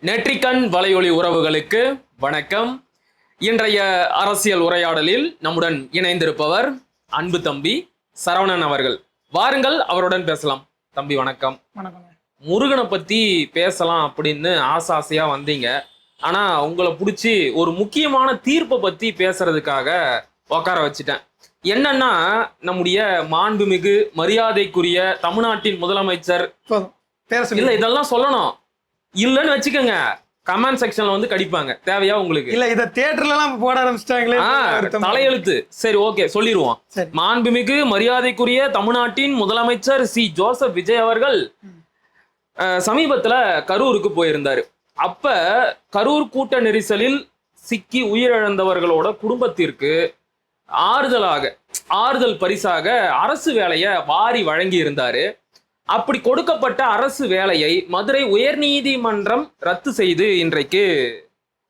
நெற்றிக்கண் வலையொலி உறவுகளுக்கு வணக்கம். இன்றைய அரசியல் உரையாடலில் நம்முடன் இணைந்திருப்பவர் அன்பு தம்பி சரவணன் அவர்கள். வாருங்கள், அவருடன் பேசலாம். தம்பி வணக்கம். வணக்கம். முருகனை பத்தி பேசலாம் அப்படின்னு ஆசையா வந்தீங்க. ஆனா உங்களை பிடிச்சி ஒரு முக்கியமான தீர்ப்பை பத்தி பேசுறதுக்காக உட்கார வச்சுட்டேன். என்னன்னா, நம்முடைய மாண்புமிகு மரியாதைக்குரிய தமிழ்நாட்டின் முதலமைச்சர் இல்ல, இதெல்லாம் சொல்லணும். இல்லன்னு வச்சுக்கோங்க, கமெண்ட் செக்ஷன்ல வந்து கடிப்பாங்க. தேவையா உங்களுக்கு? இல்ல, இத தியேட்டர்ல எல்லாம் போட ஆரம்பிச்சிட்டாங்களே, தலையெழுத்து. சரி, ஓகே, சொல்லிடுவோம். மாண்புமிகு மரியாதைக்குரிய தமிழ்நாட்டின் முதலமைச்சர் சி ஜோசப் விஜய் அவர்கள் சமீபத்துல கரூருக்கு போயிருந்தாரு. அப்ப கரூர் கூட்ட நெரிசலில் சிக்கி உயிரிழந்தவர்களோட குடும்பத்திற்கு ஆறுதல் பரிசாக அரசு வேலையை வாரி வழங்கி இருந்தாரு. அப்படி கொடுக்கப்பட்ட அரசு வேலையை மதுரை உயர்நீதிமன்றம் ரத்து செய்து இன்றைக்கு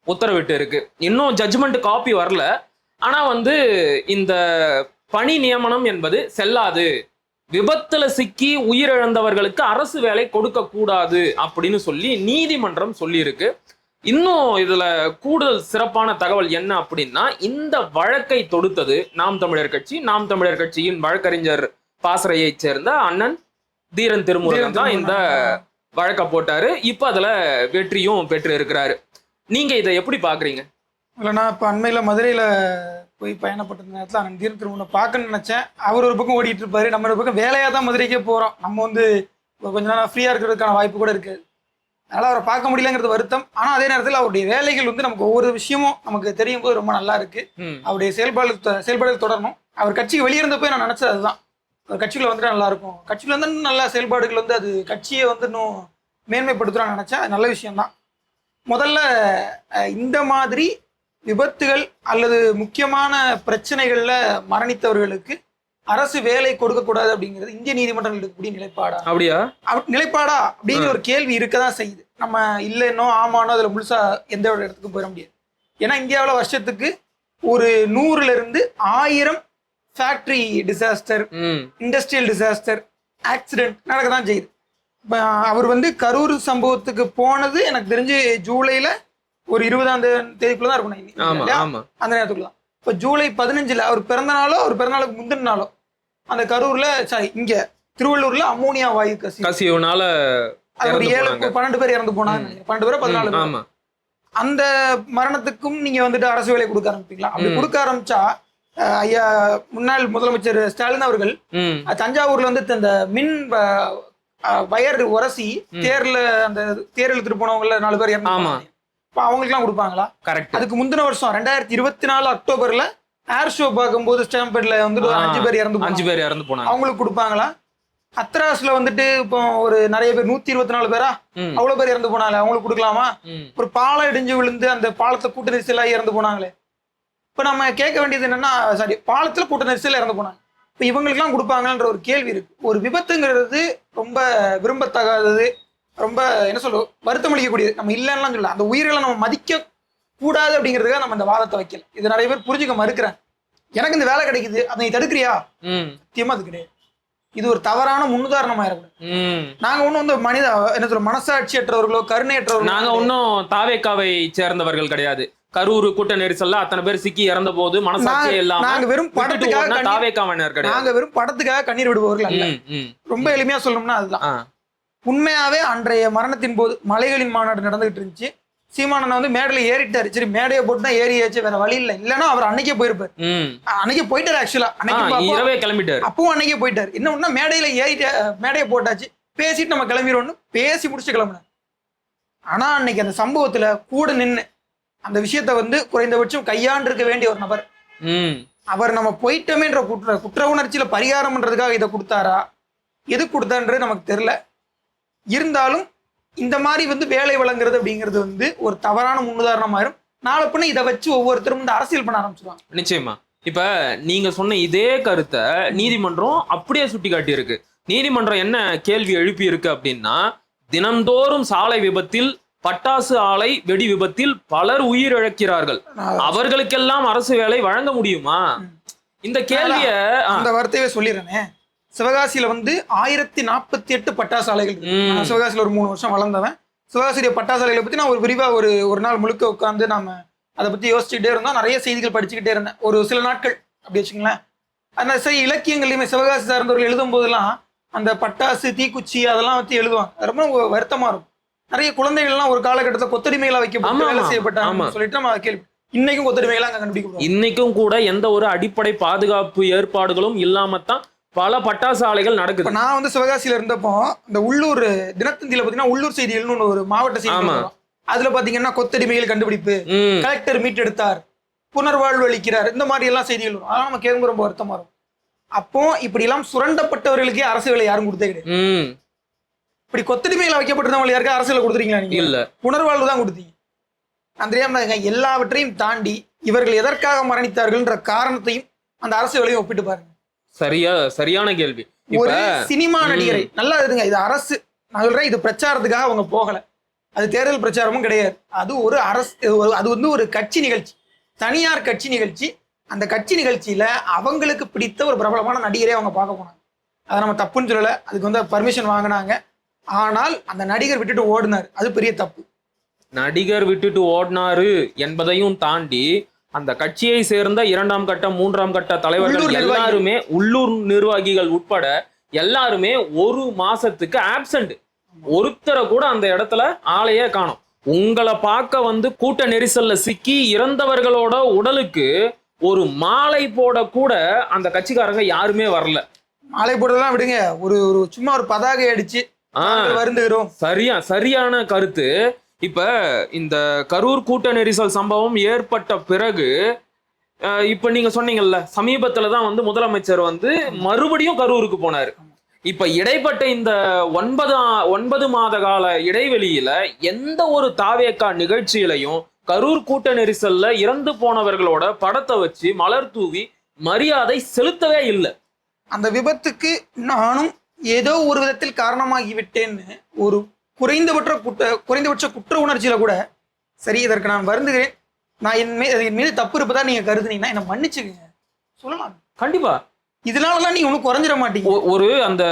உத்தரவிட்டு இருக்கு. இன்னும் ஜட்ஜ்மெண்ட் காப்பி வரல. ஆனா வந்து இந்த பணி நியமனம் என்பது செல்லாது, விபத்துல சிக்கி உயிரிழந்தவர்களுக்கு அரசு வேலை கொடுக்க கூடாது அப்படின்னு சொல்லி நீதிமன்றம் சொல்லி இருக்கு. இன்னும் இதுல கூடுதல் சிறப்பான தகவல் என்ன அப்படின்னா, இந்த வழக்கை தொடுத்தது நாம் தமிழர் கட்சி. நாம் தமிழர் கட்சியின் வழக்கறிஞர் பாசறையை சேர்ந்த அண்ணன் தீரன் திருமுருகன் தான் இந்த வழக்க போட்டாரு. இப்ப அதுல வெற்றியும் பெற்று இருக்கிறாரு. நீங்க இதை எப்படி பாக்குறீங்க? இல்லை, நான் இப்போ அண்மையில் மதுரையில் போய் பயணப்பட்ட நேரத்தில் அண்ணன் தீரன் திருமுருகனை பார்க்கணும்னு நினச்சேன். அவர் ஒரு பக்கம் ஓடிட்டு இருப்பாரு, நம்ம ஒரு பக்கம் வேலையாக தான் மதுரைக்கே போகிறோம். நம்ம வந்து கொஞ்ச நேரம் ஃப்ரீயாக இருக்கிறதுக்கான வாய்ப்பு கூட இருக்குது. அதனால் அவரை பார்க்க முடியலங்கிறது வருத்தம். ஆனால் அதே நேரத்தில் அவருடைய வேலைகள் வந்து நமக்கு ஒவ்வொரு விஷயமும் நமக்கு தெரியும் போது ரொம்ப நல்லா இருக்கு. அவருடைய செயல்பாடுகள் தொடரணும். அவர் கட்சிக்கு வெளியே இருந்தப்போ நான் நினச்சது அதுதான், கட்சிக்குள்ள வந்துட்டு நல்லா இருக்கும், கட்சிக்குள்ள வந்து நல்ல செயல்பாடுகள் வந்து அது கட்சியை வந்து இன்னும் மேன்மைப்படுத்துறான்னு நினைச்சேன். அது நல்ல விஷயம்தான். முதல்ல இந்த மாதிரி விபத்துகள் அல்லது முக்கியமான பிரச்சனைகள்ல மரணித்தவர்களுக்கு அரசு வேலை கொடுக்க கூடாது அப்படிங்கிறது இந்திய நீதிமன்றங்கள் இருக்கக்கூடிய நிலைப்பாடா அப்படின்னு ஒரு கேள்வி இருக்கதான் செய்யுது. நம்ம இல்லைன்னோ ஆமானோ அதுல முழுசா எந்த ஒரு இடத்துக்கும் போயிட முடியாது. ஏன்னா இந்தியாவில் வருஷத்துக்கு ஒரு 100ல இருந்து 1000 factory disaster, industrial disaster, accident நடக்க தான் செய்யுது. அவர் வந்து கரூர் சம்பவத்துக்கு போனது எனக்கு தெரிஞ்சு ஜூலைல ஒரு 20ஆம் தேதிக்குள்ள தான் இருக்கணும், அந்த நேரத்துக்குள்ள தான். இப்போ ஜூலை 15 அவர் பிறந்தநாளோ அவர் பிறந்தநாளுக்கு முந்தின நாளோ அந்த கரூர்ல இங்க திருவள்ளூர்ல அம்மோனியா வாயு கசிவுனால ஒரு 12 பேர் இறந்து போனாங்க. 12 பேர் 14. அந்த மரணத்துக்கும் நீங்க வந்துட்டு அரசு வேலை கொடுக்க ஆரம்பிப்பீங்களா? அப்படி கொடுக்க ஆரம்பிச்சா ஐயா முன்னாள் முதலமைச்சர் ஸ்டாலின் அவர்கள் தஞ்சாவூர்ல வந்து இந்த மின் வயர் உரசி அந்த தேர் இழுத்துட்டு போனவங்கள 4 பேர் இறந்தாங்க. அவங்களுக்கு எல்லாம் கொடுப்பாங்களா? அதுக்கு முந்தின வருஷம் 2024 அக்டோபர்ல ஏர் ஷோ பார்க்கும்போது ஸ்டாம்பேட்ல வந்துட்டு 5 பேர் இறந்து போனாங்க. அவங்களுக்கு கொடுப்பாங்களா? அத்ராஸ்ல வந்துட்டு இப்போ ஒரு நிறைய பேர் 124 பேரா அவ்வளவு பேர் இறந்து போனாங்களே, அவங்களுக்கு கொடுக்கலாமா? ஒரு பாலம் இடிஞ்சு விழுந்து அந்த பாலத்தை கூட்ட நெரிசலாகி இறந்து போனாங்களே. இப்போ நம்ம கேட்க வேண்டியது என்னன்னா, பாலத்துல கூட்ட நெரிசல் இறந்து போனாங்க, இப்போ இவங்களுக்குலாம் கொடுப்பாங்கன்ற ஒரு கேள்வி இருக்கு. ஒரு விபத்துங்கிறது ரொம்ப விரும்பத்தகாதது, ரொம்ப என்ன சொல்ல வருத்தம் அளிக்கக்கூடியது. நம்ம இல்லைன்னா சொல்ல, அந்த உயிர்களை நம்ம மதிக்க கூடாது அப்படிங்கிறதுக்காக நம்ம இந்த வாதத்தை வைக்கல. இது நிறைய பேர் புரிஞ்சுக்க மறுக்கிறேன். எனக்கு இந்த வேலை கிடைக்குது, அதை நீ தடுக்கிறியா? சத்தியமா அது கிடையாது. இது ஒரு தவறான முன்னுதாரணமா இருக்கணும். நாங்க ஒன்னும் வந்து என்ன சொல்ற மனசாட்சியற்றவர்களோ கருணையற்றவர்களோ, நாங்க ஒன்னும் தாவேக்காவை சேர்ந்தவர்கள் கிடையாது. கரூர் கூட்ட நெரிசல்ல அத்தனை பேர் சிக்கி இறந்த போது மனசாட்சி இல்லாம நாங்க வெறும் படத்துக்காக கண்ணீர் விடுபவர்கள் அல்ல. ரொம்ப எளிமையா சொல்லணும்னா அதுதான். உண்மையாவே அன்றைய மரணத்தின் போது மலைகளின் மாநாடு நடந்துகிட்டு இருந்துச்சு. சீமானன் வந்து மேடையில ஏறிட்டாரு. சரி, மேடையை போட்டு தான் ஏறியாச்சு, வேற வழி இல்லை. இல்லைன்னா அவர் அன்னைக்கே போயிருப்பாரு. அன்னைக்கே போயிட்டாரு. ஆக்சுவலா அன்னைக்கு கிளம்பிட்டாரு. அப்பவும் அன்னைக்கே போயிட்டாரு. என்ன ஒண்ணா மேடையில மேடையை போட்டாச்சு, பேசிட்டு நம்ம கிளம்பிடுவோம்னு பேசி முடிச்சு கிளம்புனார். ஆனா அன்னைக்கு அந்த சம்பவத்துல கூட நின்று அந்த விஷயத்த வந்து குறைந்தபட்சம் கையாண்டு இருக்க வேண்டிய ஒரு நபர், அவர் நம்ம போயிட்டோமேன்ற குற்ற உணர்ச்சியில பரிகாரம் பண்றதுக்காக இதை கொடுத்தாரா, எது கொடுத்தான்றது நமக்கு தெரியல. இருந்தாலும் இந்த மாதிரி வந்து வேலை வழங்குறது அப்படிங்கிறது வந்து ஒரு தவறான முன்னுதாரணமாயிரும். நாளை பின்ன இதை வச்சு ஒவ்வொருத்தரும் வந்து அரசியல் பண்ண ஆரம்பிச்சிருவாங்க. நிச்சயமா. இப்ப நீங்க சொன்ன இதே கருத்தை நீதிமன்றம் அப்படியே சுட்டி காட்டி இருக்கு. நீதிமன்றம் என்ன கேள்வி எழுப்பி இருக்கு அப்படின்னா, தினம்தோறும் சாலை விபத்தில், பட்டாசு ஆலை வெடி விபத்தில் பலர் உயிரிழக்கிறார்கள், அவர்களுக்கெல்லாம் அரசு வேலை வழங்க முடியுமா? இந்த கேள்விய அந்த வார்த்தையே சொல்லிடுறேனே. சிவகாசியில வந்து 1048 பட்டாசு ஆலைகள். சிவகாசியில ஒரு 3 வருஷம் வளர்ந்தவன். சிவகாசியுடைய பட்டாசாலைகளை பத்தி நான் ஒரு விரிவா ஒரு நாள் முழுக்க உட்காந்து நாம அதை பத்தி யோசிச்சுக்கிட்டே இருந்தோம். நிறைய செய்திகள் படிச்சுக்கிட்டே இருந்தேன் ஒரு சில நாட்கள் அப்படி வச்சுங்களேன். அந்த சரி இலக்கியங்களையுமே சிவகாசி சார்ந்தவர்கள் எழுதும் போதெல்லாம் அந்த பட்டாசு தீக்குச்சி அதெல்லாம் வச்சு எழுதுவாங்க. அது ரொம்ப வருத்தமா இருக்கும். நிறைய குழந்தைகள்லாம் ஒரு காலகட்டத்தில் கொத்தடிமைகளா வைக்கப்பட்டு வேலை செய்யப்பட்டாங்க சொல்லிட்டு நம்ம கேள்வி. இன்னைக்கும் கொத்தடிமைகளா அங்க கண்டுபிடிக்கிறோம். இன்னைக்கும் கூட எந்த ஒரு அடிப்படை பாதுகாப்பு ஏற்பாடுகளும் இல்லாமத்தான் பல பட்டாசு ஆலைகள் நடக்குது. நான் வந்து சிவகாசியில இருந்தப்போ இந்த உள்ளூர் தினத்தந்தியில பாத்தீங்கன்னா உள்ளூர் செய்திகள்னு ஒரு மாவட்ட செய்தி, அதுல பாத்தீங்கன்னா கொத்தடிமைகள் கண்டுபிடிப்பு, கலெக்டர் மீட்டெடுத்தார், புனர்வாழ்வு அளிக்கிறார், இந்த மாதிரி எல்லாம் செய்திகள் வரும். அதெல்லாம் நம்ம கேட்க ரொம்ப வருத்தமா இருக்கும். அப்போ இப்படி எல்லாம் சுரண்டப்பட்டவர்களுக்கே அரசு வேலை யாரும் கொடுத்தே கிடையாது. இப்படி கொத்தடிமையில வைக்கப்பட்டிருந்தவங்க யாருக்கா அரசியல கொடுத்துறீங்களா? நீங்க இல்ல, புனர்வாழ்வு தான் கொடுத்தீங்க. அந்த எல்லாவற்றையும் தாண்டி இவர்கள் எதற்காக மரணித்தார்கள்ன்ற காரணத்தையும் அந்த அரசு வேலையும் ஒப்பிட்டு பாருங்க. சரியான கேள்வி. ஒரு சினிமா நடிகரை நல்லா இருங்க, இது அரசு, நான் சொல்றேன், இது பிரச்சாரத்துக்காக அவங்க போகல, அது தேர்தல் பிரச்சாரமும் கிடையாது, அது ஒரு அரசு, அது வந்து ஒரு கட்சி நிகழ்ச்சி, தனியார் கட்சி நிகழ்ச்சி. அந்த கட்சி நிகழ்ச்சியில அவங்களுக்கு பிடித்த ஒரு பிரபலமான நடிகரே அவங்க பார்க்க போனாங்க. அதை நம்ம தப்புன்னு சொல்லலை, அதுக்கு வந்து பர்மிஷன் வாங்கினாங்க. ஆனால் அந்த நடிகர் விட்டுட்டு ஓடினார், அது பெரிய தப்பு. நடிகர் விட்டுட்டு ஓடினாரு என்பதையும் தாண்டி அந்த கட்சியை சேர்ந்த 2ஆம் கட்ட 3ஆம் கட்ட தலைவர்கள் எல்லாருமே, உள்ளூர் நிர்வாகிகள் உட்பட எல்லாருமே ஒரு மாசத்துக்கு ஆப்சண்ட். ஒருத்தரை கூட அந்த இடத்துல ஆளையே காணோம். உங்களை பார்க்க வந்து கூட்ட நெரிசல்ல சிக்கி இறந்தவர்களோட உடலுக்கு ஒரு மாலை போட கூட அந்த கட்சிக்காரங்க யாருமே வரல. மாலை போடலாம் விடுங்க, ஒரு சும்மா ஒரு பதாகை அடிச்சு வருந்துகிறோம். சரியான கருத்து. இப்ப இந்த கரூர் கூட்ட நெரிசல் சம்பவம் ஏற்பட்ட பிறகு இப்ப நீங்க சொன்னீங்கல்ல, சமீபத்துலதான் வந்து முதலமைச்சர் வந்து மறுபடியும் கரூருக்கு போனாரு. இப்ப இடைப்பட்ட இந்த 9 மாத கால இடைவெளியில எந்த ஒரு தாவேக்கா நிகழ்ச்சியிலையும் கரூர் கூட்ட நெரிசல்ல இறந்து போனவர்களோட படத்தை வச்சு மலர் தூவி மரியாதை செலுத்தவே இல்லை. அந்த விபத்துக்கு நானும் ஏதோ ஒரு விதத்தில் காரணமாகிவிட்டேன்னு ஒரு குறைந்தபட்ச குற்ற உணர்ச்சியில கூட சரி, இதற்கு நான் வருந்துகிறேன், நான் என் மீது தப்பு இருப்பதா நீங்க கருதுனீங்கன்னா என்ன மன்னிச்சுக்கங்க சொல்லலாம். கண்டிப்பா இதனாலலாம் நீங்க ஒன்றும் குறைஞ்சிட மாட்டீங்க. ஒரு அந்த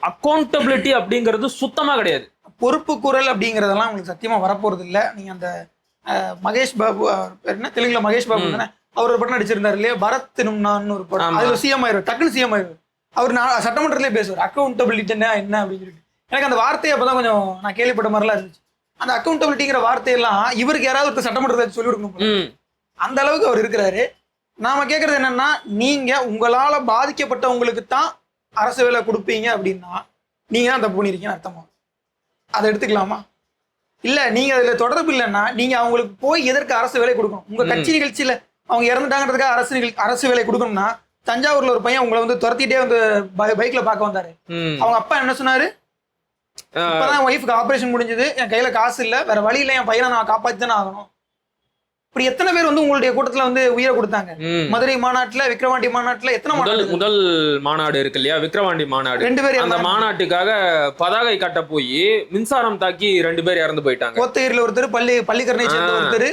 அக்கௌண்டபிலிட்டி அப்படிங்கிறது சுத்தமா கிடையாது. பொறுப்பு குரல் அப்படிங்கிறதெல்லாம் உங்களுக்கு சத்தியமா வரப்போறது இல்லை. நீங்க அந்த மகேஷ் பாபு என்ன தெலுங்குல மகேஷ் பாபு தானே, அவர் ஒரு படம் நடிச்சிருந்தாரு இல்லையா, பரத் நான் ஒரு படம், அதுல சிஎம் ஆயிரு, டக்குன்னு சிஎம் ஆயிரு. அவர் சட்டமன்றத்திலே பேசுவார் அக்கௌண்டபிலிட்டி என்ன அப்படின்னு சொல்லிட்டு. எனக்கு அந்த வார்த்தையை அப்பதான் கொஞ்சம் நான் கேள்விப்பட்ட மாதிரிலாம் இருந்துச்சு. அந்த அக்கௌண்டபிலிட்டிங்கிற வார்த்தையெல்லாம் இவருக்கு யாராவது ஒரு சட்டமன்றத்தை சொல்லி கொடுக்கணும், அந்த அளவுக்கு அவர் இருக்கிறாரு. நாம கேட்கறது என்னன்னா, நீங்க உங்களால பாதிக்கப்பட்டவங்களுக்கு தான் அரசு வேலை கொடுப்பீங்க அப்படின்னா நீங்க தான் தப்பு பண்ணிருக்கீங்கன்னு அர்த்தமா? அதை எடுத்துக்கலாமா? இல்ல நீங்க அதுல தொடர்பு இல்லைன்னா நீங்க அவங்களுக்கு போய் எதற்கு அரசு வேலை கொடுக்கணும்? உங்க கட்சி நிகழ்ச்சியில அவங்க இறந்துட்டாங்கிறதுக்காக அரசு வேலை கொடுக்கணும்னா, தஞ்சாவூர்ல ஒரு பையன் உங்களை வந்து துரத்திட்டே வந்து பைக்ல பார்க்க வந்தாரு. அவங்க அப்பா என்ன சொன்னாரு, இப்பதான் ஒய்ஃபுக்கு ஆபரேஷன் முடிஞ்சது, என் கையில காசு இல்ல, வேற வழி இல்ல, என் பையனை நான் காப்பாத்தி தானே ஆகணும். இப்படி எத்தனை பேர் வந்து உங்களுடைய கூட்டத்துல வந்து உயிரை கொடுத்தாங்க? மதுரை மாநாட்டுல, விக்கிரவாண்டி மாநாட்டுல எத்தனை முதல் மாநாடு இருக்கு இல்லையா, விக்கிரவாண்டி மாநாடு, 2 பேர் அந்த மாநாட்டுக்காக பதாகை கட்ட போய் மின்சாரம் தாக்கி 2 பேர் இறந்து போயிட்டாங்க. கோத்தகிரில ஒருத்தர், பள்ளிக்கரணை சேர்ந்த ஒருத்தர்,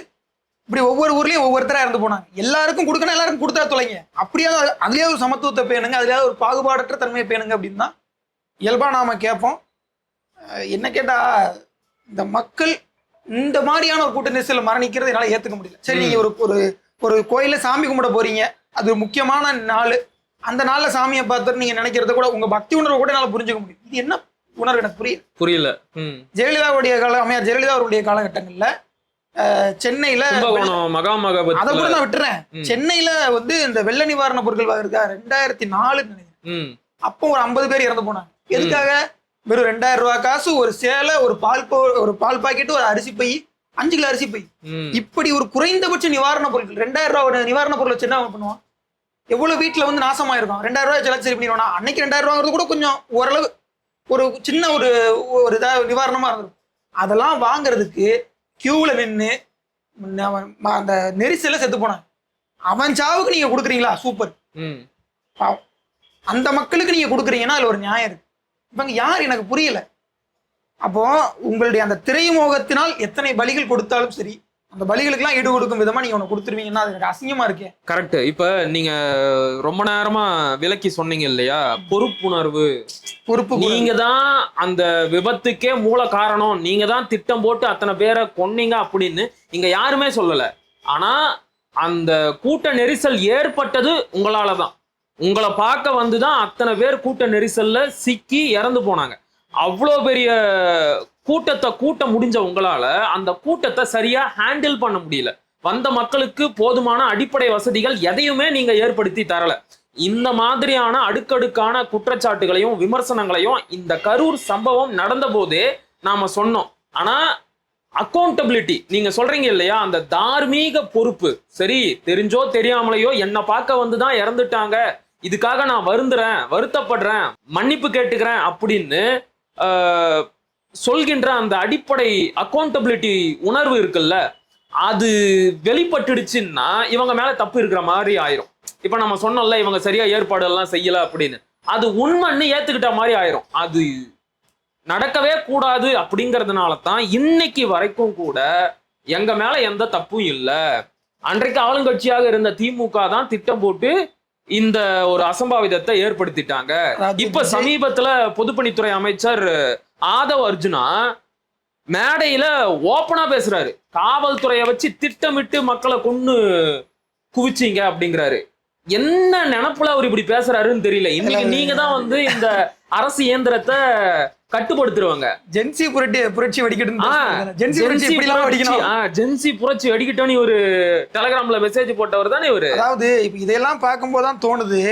இப்படி ஒவ்வொரு ஊர்லயும் ஒவ்வொருத்தரா இறந்து போனாங்க. எல்லாருக்கும் கொடுக்கணும், எல்லாருக்கும் கொடுத்தா தொலைங்க. அப்படியே அதுலயே ஒரு சமத்துவத்தை பேணுங்க, அதுலயாவது ஒரு பாகுபாடற்ற தன்மையை பேணுங்க அப்படின்னு தான் இயல்பா நாம கேட்போம். என்ன கேட்டா, இந்த மக்கள் இந்த மாதிரியான ஒரு கூட்ட நெரிசல் மரணிக்கிறது என்னால ஏத்துக்க முடியல. சரி, நீங்க ஒரு கோயில சாமி கும்பிட போறீங்க, அது ஒரு முக்கியமான நாள், அந்த நாள்ல சாமியை பார்த்து நீங்க நினைக்கிறத கூட உங்க பக்தி உணர்வை கூட என்னால புரிஞ்சுக்க முடியும். இது என்ன உணர்வு எனக்கு புரியல. ஜெயலலிதாவுடைய அம்மையார் ஜெயலலிதா அவருடைய காலகட்டங்கள்ல சென்னையில அதை கூட நான் விட்டுறேன், சென்னையில வந்து இந்த வெள்ள நிவாரண பொருட்கள் இருக்கா 2004 நினைக்கிறேன், அப்போ ஒரு 50 பேர் இறந்து போனாங்க. எதுக்காக? வெறும் 2000 ரூபாய் காசு, ஒரு சேலை, ஒரு பால் பாக்கெட், ஒரு அரிசி பை, 5 கிலோ அரிசி பை. இப்படி ஒரு குறைந்தபட்ச நிவாரண பொருட்கள் 2000 ரூபாய் நிவாரண பொருள் வச்சு என்ன பண்ணுவான்? எவ்வளவு வீட்டுல வந்து நாசமாயிருக்கும். 2000 ரூபாய் செலவு சரி பண்ணிடுவானா? அன்னைக்கு 2000 ரூபாங்கிறது கூட கொஞ்சம் ஓரளவு ஒரு சின்ன ஒரு நிவாரணமா இருந்திருக்கும். அதெல்லாம் வாங்குறதுக்கு கியூல நின்று அந்த நெரிசல செத்து போனான். அவன் சாவுக்கு நீங்க கொடுக்குறீங்களா? சூப்பர். அந்த மக்களுக்கு நீங்க கொடுக்குறீங்கன்னா அதுல ஒரு நியாயம் இருக்கு. இவங்க யார் எனக்கு புரியல. அப்போ உங்களுடைய அந்த திரைமுகத்தினால் எத்தனை பலிகள் கொடுத்தாலும் சரி, அந்த பலிகளுக்கெல்லாம் ஈடு கொடுக்கும் விதமா நீங்க ஒண்ணு கொடுத்துருவீங்கன்னா அது எனக்கு அசிங்கமா இருக்கே. கரெக்ட். இப்ப நீங்க ரொம்ப நேரமா விளக்கி சொன்னீங்க இல்லையா, பொறுப்புணர்வு. பொறுப்பு நீங்க தான் அந்த விபத்துக்கே மூல காரணம், நீங்க தான் திட்டம் போட்டு அத்தனை பேரை கொன்னீங்க அப்படின்னு இங்க யாருமே சொல்லல. ஆனா அந்த கூட்ட நெரிசல் ஏற்பட்டது உங்களாலதான். உங்களை பார்க்க வந்துதான் அத்தனை பேர் கூட்ட நெரிசல்ல சிக்கி இறந்து போனாங்க. அவ்வளோ பெரிய கூட்டத்தை கூட்ட முடிஞ்ச உங்களால அந்த கூட்டத்தை சரியா ஹேண்டில் பண்ண முடியல. வந்த மக்களுக்கு போதுமான அடிப்படை வசதிகள் எதையுமே நீங்க ஏற்படுத்தி தரல. இந்த மாதிரியான அடுக்கடுக்கான குற்றச்சாட்டுகளையும் விமர்சனங்களையும் இந்த கரூர் சம்பவம் நடந்த போதே நாம சொன்னோம். ஆனா அக்கௌண்டபிலிட்டி நீங்க சொல்றீங்க இல்லையா, அந்த தார்மீக பொறுப்பு, சரி தெரிஞ்சோ தெரியாமலையோ என்ன பார்க்க வந்துதான் இறந்துட்டாங்க, இதுக்காக நான் வருந்துறேன், வருத்தப்படுறேன், மன்னிப்பு கேட்டுக்கிறேன் அப்படின்னு சொல்கின்ற அந்த அடிப்படை அக்கௌண்டபிலிட்டி உணர்வு இருக்குல்ல, அது வெளிப்பட்டுடுச்சுன்னா இவங்க மேல தப்பு இருக்கிற மாதிரி ஆயிரும். இப்ப நம்ம சொன்னோம்ல இவங்க சரியா ஏற்பாடு எல்லாம் செய்யல அப்படின்னு, அது உண்மைன்னு ஏத்துக்கிட்ட மாதிரி ஆயிரும். அது நடக்கவே கூடாது. அப்படிங்கறதுனால தான் இன்னைக்கு வரைக்கும் கூட எங்க மேல எந்த தப்பும் இல்லை. அன்றைக்கு ஆளுங்கட்சியாக இருந்த திமுக தான் திட்டம் போட்டு இந்த ஒரு அசம்பாவிதத்தை ஏற்படுத்திட்டாங்க. இப்ப சமீபத்துல பொதுப்பணித்துறை அமைச்சர் ஆதவ் அர்ஜுனா மேடையில ஓப்பனா பேசுறாரு, காவல்துறையை வச்சு திட்டமிட்டு மக்களை கொன்னு குவிச்சிங்க அப்படிங்கிறாரு. என்ன நினைப்புல அவர் இப்படி பேசுறாருன்னு தெரியல. இன்னைக்கு நீங்க தான் வந்து இந்த அரசு இயந்திரத்தை கட்டுப்படுத்துருவாங்க. ஜென்சி புரட்சி வெடிக்கட்டும், ஜென்சி புரட்சி வெடிக்கட்டும்னு ஒரு டெலகிராம்ல மெசேஜ் போட்டவர் தானே இவரு. அதாவது இப்ப இதெல்லாம் பார்க்கும்போதுதான் தோணுது,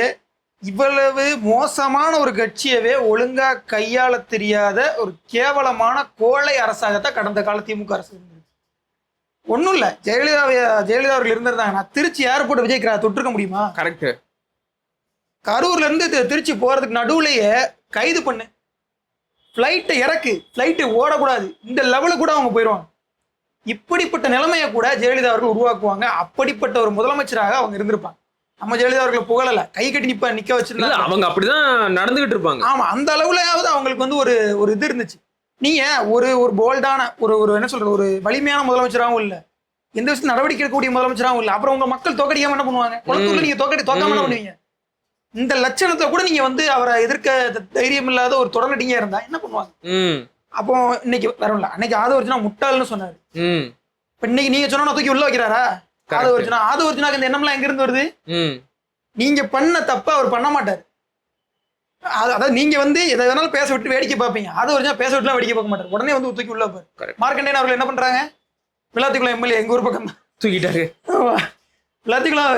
இவ்வளவு மோசமான ஒரு கட்சியவே ஒழுங்கா கையாள தெரியாத ஒரு கேவலமான கோழை அரசாகத்தான் கடந்த கால திமுக அரசு இருந்தது. ஒன்றும் இல்லை, ஜெயலலிதா அவர்கள் இருந்திருந்தாங்கன்னா திருச்சி ஏர்போர்ட் விஜய் தொட்டிருக்க முடியுமா? கரெக்ட். கரூர்ல இருந்து திருச்சி போறதுக்கு நடுவுலயே கைது பண்ணு, ஃப்ளைட்டை இறக்கு, ஃப்ளைட்டு ஓடக்கூடாது, இந்த லெவலுக்கு கூட அவங்க போயிடுவாங்க. இப்படிப்பட்ட நிலைமையை கூட ஜெயலலிதா அவர்கள் உருவாக்குவாங்க. அப்படிப்பட்ட ஒரு முதலமைச்சராக அவங்க இருந்திருப்பாங்க. நம்ம ஜெயலலிதா அவர்களை புகழல, கை கட்டி நிக்க வச்சிருந்தாங்க. அவங்க அப்படிதான் நடந்துகிட்டு இருப்பாங்க. ஆமா, அந்த அளவுலயாவது அவங்களுக்கு வந்து ஒரு இது இருந்துச்சு. நீங்க ஒரு போல்டான ஒரு என்ன சொல்ற ஒரு வலிமையான முதலமைச்சராகவும் இல்ல, எந்த விஷயத்துல நடவடிக்கை எடுக்கக்கூடிய முதலமைச்சராகவும் இல்ல. அப்புறம் உங்க மக்கள் தோக்கடிக்காம என்ன பண்ணுவாங்க? குளத்தூர்ல நீங்க தோக்காம என்ன பண்ணுவீங்க? இந்த லட்சணத்தை கூட நீங்க வந்து அவரை எதிர்க்க தைரியம் இல்லாத ஒரு தொடர்நடிங்க இருந்தா என்ன பண்ணுவாங்க? அப்போ இன்னைக்கு வரல, அன்னைக்கு ஆதவர்ஜுனா முட்டாள்னு சொன்னாரு. இப்ப இன்னைக்கு நீங்க சொன்னா தூக்கி உள்ள வைக்கிறாரா? ஆதவர்ஜுனாக்கு இந்த எண்ணம்லாம் எங்க இருந்து வருது? நீங்க பண்ண தப்ப அவர் பண்ண மாட்டாரு. அதாவது நீங்க வந்து எதை வேணாலும் பேச விட்டு வேடிக்கை பார்ப்பீங்க, ஆதவர்ஜுனா பேச விட்டுலாம் வேடிக்கை பார்க்க மாட்டாரு, உடனே வந்து தூக்கி உள்ள வைப்பாரு. மார்க்கண்டேயன் அவர்கள் என்ன பண்றாங்க? விளாத்திக்குளம் எம்எல்ஏ எங்க ஊர் பக்கம் தூக்கிட்டாரு. விளாத்திக்குளம்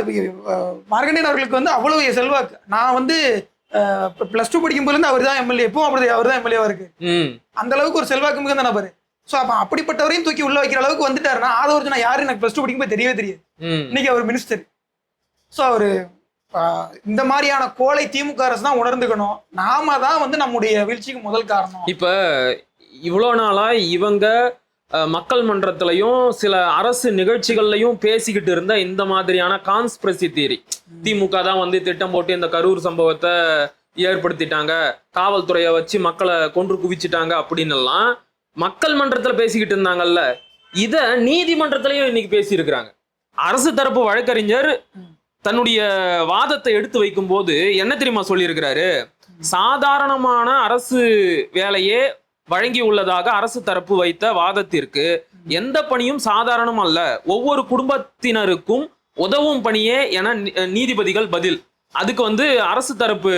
மார்க்கண்டேயன் அவர்களுக்கு வந்து அவ்வளவு செல்வாக்கு. நான் வந்து +2 படிக்கும் போது அவர் தான் எம்எல்ஏ, எப்பவும் அப்படி அவர் தான் எம்எல்ஏவா இருக்கு. அந்த அளவுக்கு ஒரு செல்வாக்கு மிகுந்த நபர். சோ அப்ப அப்படிப்பட்டவரையும் தூக்கி உள்ள வைக்கிற அளவுக்கு வந்துட்டாருன்னா ஆதவர்ஜுனா யாரு எனக்கு +2 படிக்கும் போது தெரியவே தெரியாது. இன்னைக்கு அவர் மினிஸ்டர். சோ அவரு இந்த மாதிரியான கோலை திமுக அரசு தான் உணர்ந்துக்கணும். நாம தான் வந்து நம்முடைய வீழ்ச்சிக்கு முதல் காரணம். இப்ப இவ்வளவு நாளா இவங்க மக்கள் மன்றத்திலையும் சில அரசு நிகழ்ச்சிகள்லையும் பேசிக்கிட்டு இருந்த இந்த மாதிரியான கான்ஸ்பிரசி தியரி, திமுக தான் வந்து திட்டம் போட்டு இந்த கரூர் சம்பவத்தை ஏற்படுத்திட்டாங்க, காவல்துறையை வச்சு மக்களை கொன்று குவிச்சிட்டாங்க அப்படின்னு எல்லாம் மக்கள் மன்றத்துல பேசிக்கிட்டு இருந்தாங்கல்ல, இத நீதிமன்றத்திலையும் இன்னைக்கு பேசி இருக்கிறாங்க. அரசு தரப்பு வழக்கறிஞர் தன்னுடைய வாதத்தை எடுத்து வைக்கும் போது என்ன தெரியுமா சொல்லி இருக்கிறாரு? சாதாரணமான அரசு வேலையே வழங்கி உள்ளதாக அரசு தரப்பு வைத்த வாதத்திற்கு எந்த பணியும் சாதாரணம் அல்ல, ஒவ்வொரு குடும்பத்தினருக்கும் உதவும் பணியே என நீதிபதிகள் பதில். அதுக்கு வந்து அரசு தரப்பு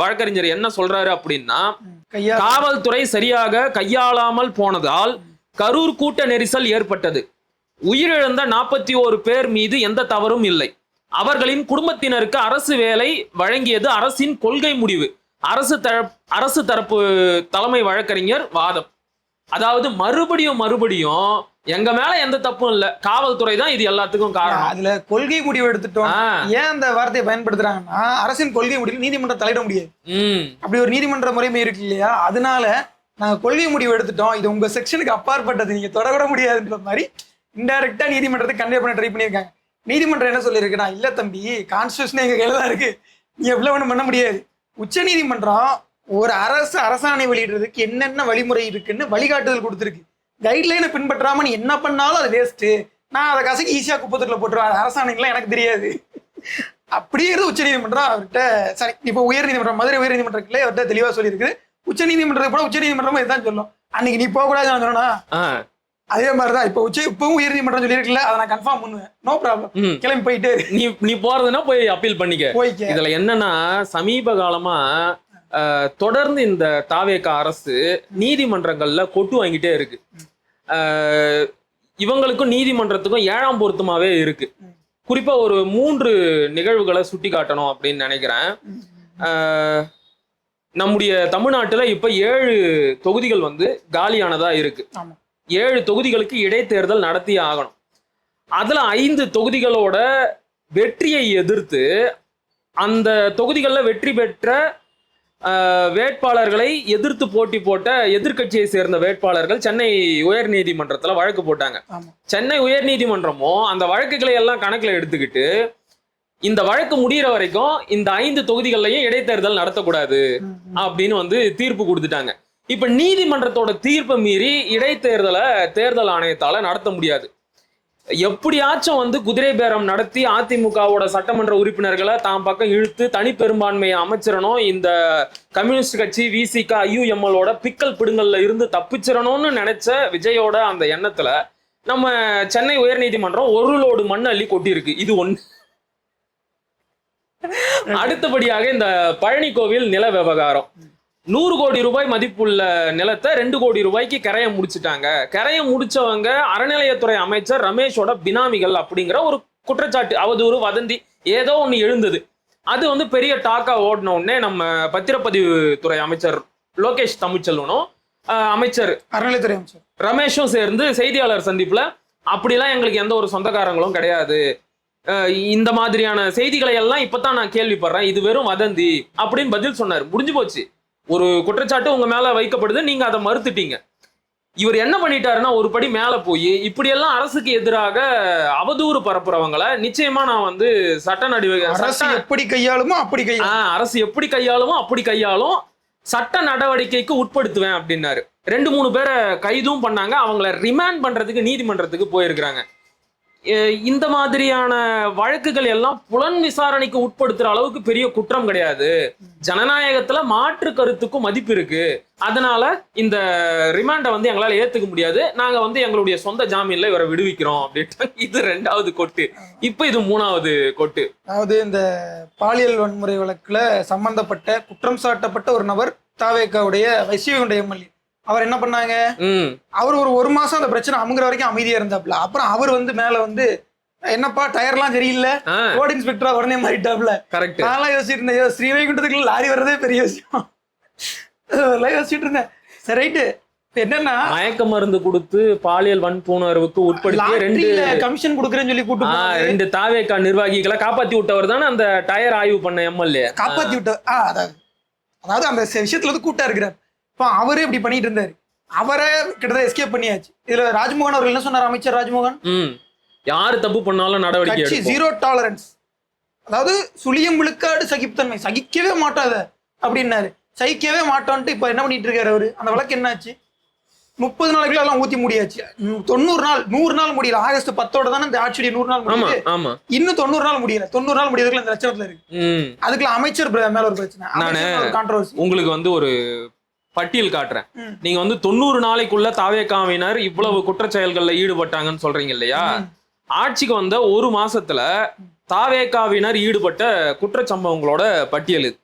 வழக்கறிஞர் என்ன சொல்றாரு அப்படின்னா, காவல்துறை சரியாக கையாளாமல் போனதால் கரூர் கூட்ட நெரிசல் ஏற்பட்டது, உயிரிழந்த 41 பேர் மீது எந்த தவறும் இல்லை, அவர்களின் குடும்பத்தினருக்கு அரசு வேலை வழங்கியது அரசின் கொள்கை முடிவு, அரசு தரப்பு தலைமை வழக்கறிஞர் வாதம். அதாவது மறுபடியும் எங்க மேல எந்த தப்பும் இல்ல, காவல்துறை தான் இது எல்லாத்துக்கும் காரணம். அதுல கொள்கை முடிவு எடுத்துட்டோம். ஏன் அந்த வார்த்தையை பயன்படுத்துறாங்கன்னா, அரசின் கொள்கை முடிவு நீதிமன்றம் தலையிட முடியாது. அப்படி ஒரு நீதிமன்ற முறைமை இருக்கு இல்லையா, அதனால நாங்க கொள்கை முடிவு எடுத்துட்டோம், இது உங்க செக்ஷனுக்கு அப்பாற்பட்டது, நீங்க தொடர முடியாதுன்ற மாதிரி இன்டைரக்டா நீதிமன்றத்தை கன்வே பண்ண ட்ரை பண்ணியிருக்காங்க. நீதிமன்றம் என்ன சொல்லியிருக்குன்னா, இல்ல தம்பி, கான்ஸ்டிடியூஷன் எங்க கையில தான் இருக்கு, நீ எவ்வளவு ஒன்றும் பண்ண முடியாது. உச்ச நீதிமன்றம் ஒரு அரசாணை வெளியிடுறதுக்கு என்னென்ன வழிமுறை இருக்குன்னு வழிகாட்டுதல் கொடுத்துருக்கு. கைட்லைனை பின்பற்றாம நீ என்ன பண்ணாலும் அது வேஸ்ட்டு, நான் அதை கசக்கி ஈஸியா குப்பத்தொட்டில போட்டுருவேன். அரசாணைகள்லாம் எனக்கு தெரியாது. அப்படியே உச்ச நீதிமன்றம் அவர்கிட்ட சரி இப்போ உயர்நீதிமன்றம் மதுரை உயர்நீதிமன்றத்திலே அவர்கிட்ட தெளிவா சொல்லியிருக்கு. உச்ச நீதிமன்றத்துக்கு போனா உச்ச நீதிமன்றமும் இதுதான் சொல்லும். அன்னைக்கு நீ போக கூடாது நான் சொன்னா அதே மாதிரிதான் இப்பவும் உயர்நீதிமன்றம் சொல்லியிருக்குல்ல, அதை நான் கன்ஃபார்ம் பண்ணுவேன். நோ ப்ராப்ளம், கிளம்பி போயிட்டு நீ போறதுன்னா போய் அப்பீல் பண்ணிக்க. இதுல என்னன்னா சமீப காலமா தொடர்ந்து இந்த தாவேக அரசு நீதிமன்றங்கள்ல கொட்டு வாங்கிட்டே இருக்கு. இவங்களுக்கும் நீதிமன்றத்துக்கும் 7ஆம் பொருத்தமாவே இருக்கு. குறிப்பா ஒரு 3 நிகழ்வுகளை சுட்டி காட்டணும் அப்படின்னு நினைக்கிறேன். நம்முடைய தமிழ்நாட்டுல இப்ப 7 தொகுதிகள் காலியானதா இருக்கு. 7 தொகுதிகளுக்கு இடைத்தேர்தல் நடத்தி ஆகணும். அதுல 5 தொகுதிகளோட வெற்றியை எதிர்த்து அந்த தொகுதிகளில் வெற்றி பெற்ற வேட்பாளர்களை எதிர்த்து போட்டி போட்ட எதிர்கட்சியை சேர்ந்த வேட்பாளர்கள் சென்னை உயர் நீதிமன்றத்துல வழக்கு போட்டாங்க. சென்னை உயர் நீதிமன்றமும் அந்த வழக்குகளை எல்லாம் கணக்குல எடுத்துக்கிட்டு இந்த வழக்கு முடிகிற வரைக்கும் இந்த 5 தொகுதிகள்லையும் இடைத்தேர்தல் நடத்தக்கூடாது அப்படின்னு தீர்ப்பு கொடுத்துட்டாங்க. இப்ப நீதிமன்றத்தோட தீர்ப்பை மீறி இடைத்தேர்தலை தேர்தல் ஆணையத்தால நடத்த முடியாது. எப்படியாச்சும் குதிரை பேரம் நடத்தி அதிமுகவோட சட்டமன்ற உறுப்பினர்களை தான் பக்கம் இழுத்து தனி பெரும்பான்மையை அமைச்சிடணும், இந்த கம்யூனிஸ்ட் கட்சி விசிக ஐயுஎம்எலோட பிக்கல் பிடுங்கல்ல இருந்து தப்பிச்சிடணும்னு நினைச்ச விஜயோட அந்த எண்ணத்துல நம்ம சென்னை உயர்நீதிமன்றம் ஒரு லோடு மண் அள்ளி கொட்டியிருக்கு. இது ஒண்ணு. அடுத்தபடியாக இந்த பழனி கோவில் நில விவகாரம், 100 கோடி ரூபாய் மதிப்புள்ள நிலத்தை 2 கோடி ரூபாய்க்கு கரையை முடிச்சுட்டாங்க. கரையை முடிச்சவங்க அறநிலையத்துறை அமைச்சர் ரமேஷோட பினாமிகள் அப்படிங்கிற ஒரு குற்றச்சாட்டு, அவதூறு, வதந்தி ஏதோ ஒண்ணு எழுந்தது. அது பெரிய டாக்கா ஓடின உடனே நம்ம பத்திரப்பதிவுத்துறை அமைச்சர் லோகேஷ் தமிழ்ச்செல்வனும் அமைச்சர் அறநிலையத்துறை அமைச்சர் ரமேஷும் சேர்ந்து செய்தியாளர் சந்திப்புல அப்படிலாம் எங்களுக்கு எந்த ஒரு சொந்தக்காரங்களும் கிடையாது, இந்த மாதிரியான செய்திகளை எல்லாம் இப்பதான் நான் கேள்விப்படுறேன், இது வெறும் வதந்தி அப்படின்னு பதில் சொன்னார். முடிஞ்சு போச்சு. ஒரு குற்றச்சாட்டு உங்க மேல வைக்கப்படுது, நீங்க அதை மறுத்துட்டீங்க. இவர் என்ன பண்ணிட்டாருன்னா ஒரு படி மேல போய் இப்படியெல்லாம் அரசுக்கு எதிராக அவதூறு பரப்புறவங்களை நிச்சயமா நான் சட்ட நடவடிக்கை அரசு எப்படி கையாளுமோ அப்படி அரசு எப்படி கையாளுமோ அப்படி கையாளும், சட்ட நடவடிக்கைக்கு உட்படுத்துவேன் அப்படின்னாரு. 2-3 பேரை கைதும் பண்ணாங்க. அவங்கள ரிமாண்ட் பண்றதுக்கு நீதிமன்றத்துக்கு போயிருக்கிறாங்க. இந்த மாதிரியான வழக்குகள் எல்லாம் புலன் விசாரணைக்கு உட்படுத்துற அளவுக்கு பெரிய குற்றம் கிடையாது. ஜனநாயகத்துல மாற்று கருத்துக்கும் மதிப்பு இருக்கு. அதனால இந்த ரிமாண்டை எங்களால ஏத்துக்க முடியாது, நாங்க எங்களுடைய சொந்த ஜாமீன்ல இவரை விடுவிக்கிறோம் அப்படின்ட்டு. இது 2வது கொட்டு. இப்ப இது 3வது கொட்டு. அதாவது இந்த பாலியல் வன்முறை வழக்குல சம்பந்தப்பட்ட குற்றம் சாட்டப்பட்ட ஒரு நபர் தாவேகாவுடைய வைசியகுண்ட எம்எல்ஏ, அவர் என்ன பண்ணாங்க, அவர் ஒரு மாசம் அந்த பிரச்சனை அமுங்குற வரைக்கும் அமைதியா இருந்தாப்ல. அப்புறம் அவர் மேல என்னப்பா டயர்லாம் சரியில்லை, ரோட் இன்ஸ்பெக்டரா உடனே மாறிட்டாப்ல. நான் யோசிச்சுட்டு இருந்தேன், ஸ்ரீவைகுண்டத்துக்குள்ள லாரி வர்றதே பெரிய விஷயம் யோசிச்சுட்டு இருந்தேன். சரி ரைட்டு. என்னன்னா மயக்க மருந்து கொடுத்து பாலியல் வன்புணர்வுக்கு உட்படுத்தி 2 கமிஷன் கொடுக்குறேன்னு சொல்லி கூட்டு 2 தாவேகா நிர்வாகிகளை காப்பாத்தி விட்டவர் தானே அந்த டயர் ஆய்வு பண்ண எம்எல்ஏ. காப்பாத்தி விட்டவர். அதாவது அந்த விஷயத்துல கூட்டா இருக்கிறார். அவரே இப்படி பண்ணிட்டு இருந்தாரு. அவரை கிட்டத்தட்ட எஸ்கேப் பண்ணியாச்சு. இதுல ராஜ்மோகன் அவர்கள் என்ன சொன்னார், அமைச்சர் ராஜ்மோகன், யாரு தப்பு பண்ணாலும் நடவடிக்கை, 0 டாலரன்ஸ், அதாவது சுழியம் விழுக்காடு சகிப்புத்தன்மை, சகிக்கவே மாட்டாத அப்படின்னாரு. சகிக்கவே மாட்டோன்ட்டு இப்ப என்ன பண்ணிட்டு இருக்காரு அவரு. அந்த வழக்கு என்னாச்சு, 30 நாளைக்குள்ள எல்லாம் ஊத்தி முடியாச்சு. 90 நாள் 100 நாள் முடியல. ஆகஸ்ட் 10 தானே இந்த ஆட்சியுடைய 100 நாள் முடியுது. இன்னும் 90 நாள் முடியல. 90 நாள் முடியறதுக்குள்ள இந்த லட்சணத்துல இருக்கு. அதுக்குள்ள அமைச்சர் மேல ஒரு பிரச்சனை. உங்களுக்கு ஒரு பட்டியல் காட்டுறேன். நீங்க 90 நாளைக்குள்ள தாவேகாவினர் இவ்வளவு குற்றச் செயல்கள்ல ஈடுபட்டாங்கன்னு சொல்றீங்க இல்லையா? ஆட்சிக்கு வந்த 1 மாசத்துல தாவேகாவினர் ஈடுபட்ட குற்றச்சம்பவங்களோட பட்டியல் இது.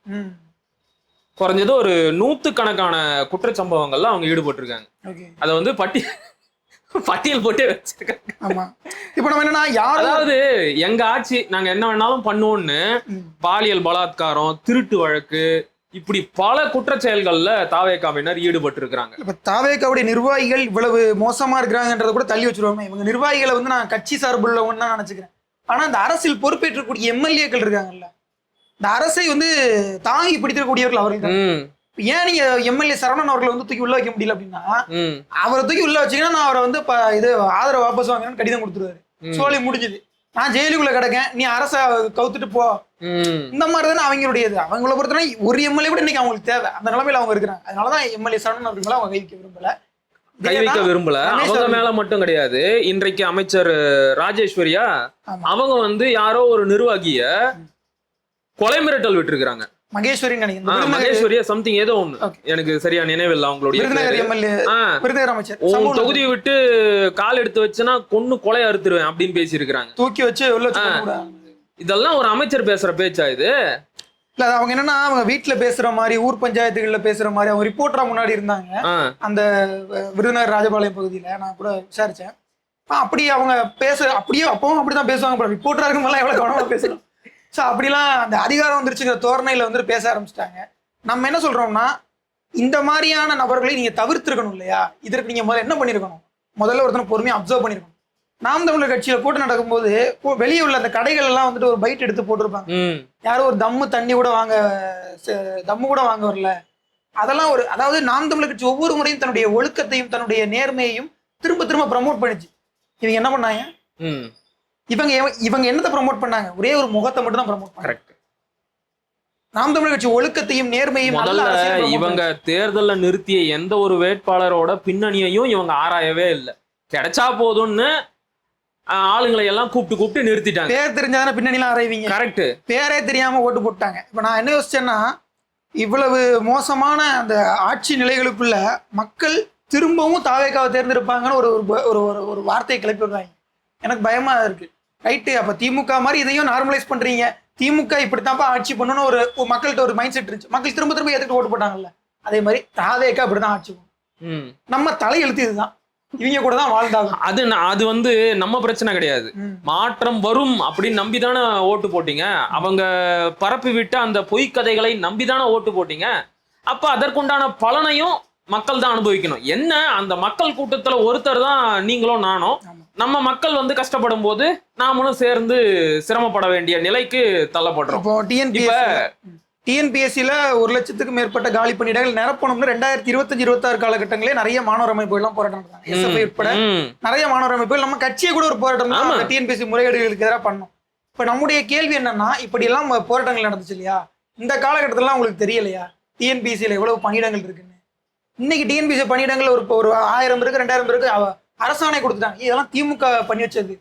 குறைஞ்சது ஒரு 100கணக்கான குற்றச்சம்பவங்கள்ல அவங்க ஈடுபட்டு இருக்காங்க. அத பட்டியல் போட்டே வச்சிருக்காங்க. அதாவது எங்க ஆட்சி நாங்க என்ன வேணாலும் பண்ணுவோம்னு பாலியல் பலாத்காரம், திருட்டு வழக்கு, இப்படி பல குற்றச்செயல்கள்ல தாவேகாவினர் ஈடுபட்டு இருக்கிறாங்க. இப்ப தாவேகாவுடைய நிர்வாகிகள் இவ்வளவு மோசமா இருக்கிறாங்கன்றத கூட தள்ளி வச்சிருவாங்க. இவங்க நிர்வாகிகளை நான் கட்சி சார்புள்ளவன்னு தான் நினைச்சுக்கிறேன். ஆனா இந்த அரசியல் பொறுப்பேற்றக்கூடிய எம்எல்ஏக்கள் இருக்காங்கல்ல, இந்த அரசை தாங்கி பிடித்திருக்கக்கூடியவர்கள் அவர்கள். ஏன் நீங்க எம்எல்ஏ சரவணன் அவர்களை தூக்கி உள்ள வைக்க முடியல அப்படின்னா, அவரை தூக்கி உள்ள வச்சீங்கன்னா நான் அவரை இது ஆதரவு வாபஸ் வாங்கணும்னு கடிதம் கொடுத்துருவாரு. சோழி முடிஞ்சது, நான் ஜெயிலுக்குள்ள கிடக்கேன், நீ அரச கவுத்துட்டு போ. இந்த மாதிரி தானே அவங்களுடையது. அவங்கள பொறுத்தவரை ஒரு எம்எல்ஏ கூட இன்னைக்கு அவங்களுக்கு தேவை. அந்த நிலைமையில அவங்க இருக்கிறாங்க. அதனாலதான் எம்எல்ஏ சரவணன் அவர்களை அவங்க கைவிக்க விரும்பல. கை வைக்க விரும்பல. அவங்க மேல மட்டும் கிடையாது, இன்றைக்கு அமைச்சர் ராஜேஸ்வரியா அவங்க வந்து யாரோ ஒரு நிர்வாகிய கொலை மிரட்டல் விட்டுருக்காங்க. மகேஸ்வரி மகேஸ்வரியா சம்திங் ஏதோ ஒண்ணு, எனக்கு சரியா நினைவில்லை அவங்களுடைய. உன் தொகுதியை விட்டு கால் எடுத்து வச்சுன்னா கொன்னு கொலை அறுத்துருவேன் அப்படின்னு பேசி இருக்கிறாங்க. தூக்கி வச்சு இதெல்லாம் ஒரு அமைச்சர் பேசுற பேச்சா இது? இல்ல அவங்க என்னன்னா அவங்க வீட்டுல பேசுற மாதிரி ஊர் பஞ்சாயத்துகள்ல பேசுற மாதிரி அவங்க ரிப்போர்ட்டரா முன்னாடி இருந்தாங்க. அந்த விருதுநகர் ராஜபாளையம் பகுதியில நான் கூட விசாரிச்சேன். அப்படி அவங்க அப்படியே அப்பவும் அப்படிதான் பேசுவாங்க. ரிப்போர்ட்டரா இருக்கும்போது எவ்வளவு கவனமா பேசணும். ஸோ அப்படிலாம் அந்த அதிகாரம் வந்துருச்சுங்கிற தோரணையில வந்து பேச ஆரம்பிச்சிட்டாங்க. நம்ம என்ன சொல்றோம்னா, இந்த மாதிரியான நபர்களை நீங்க தவிர்த்திருக்கணும் இல்லையா? இதற்கு நீங்க முதல்ல என்ன பண்ணிருக்கணும்? முதல்ல ஒருத்தனை பொறுமையா அப்சர்வ் பண்ணிருக்கணும். நாம் தமிழர் கட்சியில கூட்டம் நடக்கும்போது வெளியே உள்ள அந்த கடைகள் எல்லாம் வந்துட்டு ஒரு பைட் எடுத்து போட்டிருப்பாங்க. யாரும் ஒரு தம்மு கூட வாங்க வரல. அதெல்லாம் ஒரு, அதாவது நாம் தமிழர் கட்சி ஒவ்வொரு முறையும் தன்னுடைய ஒழுக்கத்தையும் தன்னுடைய நேர்மையையும் திரும்ப திரும்ப ப்ரமோட் பண்ணிச்சு. இவங்க என்ன பண்ணாங்க? இவங்க என்னத்தை ப்ரமோட் பண்ணாங்க? ஒரே ஒரு முகத்தை மட்டும் தான் ப்ரமோட் பண்ணாங்க. நாம் தமிழர் கட்சி ஒழுக்கத்தையும் நேர்மையும் இவங்க தேர்தலில் நிறுத்திய எந்த ஒரு வேட்பாளரோட பின்னணியையும் இவங்க ஆராயவே இல்லை. கிடைச்சா போதும்னு ஆளுங்களை எல்லாம் கூப்பிட்டு நிறுத்திட்டாங்க. பேர் தெரிஞ்சாதானே பின்னணிலாம் ஆராய்வீங்க. கரெக்ட். பேரே தெரியாம ஓட்டு போட்டாங்க. இப்ப நான் என்ன யோசிச்சேன்னா, இவ்வளவு மோசமான அந்த ஆட்சி நிலைகளுக்குள்ள மக்கள் திரும்பவும் தாவேக்காவை தேர்ந்தெடுப்பாங்கன்னு ஒரு வார்த்தையை கிளப்பி விடுறாங்க. எனக்கு பயமா இருக்கு. ரைட்டு, அப்ப திமுக மாதிரி இதையும் நார்மலைஸ் பண்றீங்க. திமுக இப்படித்தான்ப்பா ஆட்சி பண்ணணும்னு ஒரு மக்கள்கிட்ட ஒரு மைண்ட் செட் இருந்துச்சு. மக்கள் திரும்ப ஏத்துட்டு ஓட்டு போட்டாங்கல்ல, அதே மாதிரி தாவேக்கா அப்படிதான் ஆட்சி பண்ணும். நம்ம தலையெழுத்து இதுதான். இவங்க கூட தான் வாழ்ந்தாங்க. அது வந்து நம்ம பிரச்சனை கிடையாது. மாற்றம் வரும் அப்படின்னு நம்பிதானே ஓட்டு போட்டீங்க. அவங்க பரப்பி விட்டு அந்த பொய் கதைகளை நம்பிதானே ஓட்டு போட்டீங்க. அப்ப அதற்குண்டான பலனையும் மக்கள் தான் அனுபவிக்கணும். என்ன, அந்த மக்கள் கூட்டத்துல ஒருத்தர் தான் நீங்களும் நானும். நம்ம மக்கள் வந்து கஷ்டப்படும் போது நாமளும் சேர்ந்து சிரமப்பட வேண்டிய நிலைக்கு தள்ளப்படுறோம். டிஎன்பிஎஸ்சியில 1,00,000க்கு மேற்பட்ட காலி பணியிடங்கள் நிரப்பணும்னு 2025-26 காலகட்டங்களே நிறைய மாணவர் அமைப்புகள் எல்லாம் போராட்டம் நடத்தாங்க. எஸ்எஃப்ஐ உட்பட நிறைய மாணவர் அமைப்புகள், நம்ம கட்சியை கூட ஒரு போராட்டம் டிஎன்பிஎஸ்சி முறைகேடுகளுக்கு எதிராக பண்ணோம். இப்ப நம்முடைய கேள்வி என்னன்னா, இப்படி எல்லாம் போராட்டங்கள் நடந்துச்சு இல்லையா? இந்த காலகட்டத்திலாம் உங்களுக்கு தெரியலையா டிஎன்பிஎஸ்சியில எவ்வளவு பணியிடங்கள் இருக்குன்னு? இன்னைக்கு டிஎன்பிஎஸ்சி பணியிடங்கள் ஒரு 1000 இருக்கு, 2000 இருக்கு, அரசாணை கொடுத்துட்டாங்க. இதெல்லாம் திமுக பண்ணி வச்சது.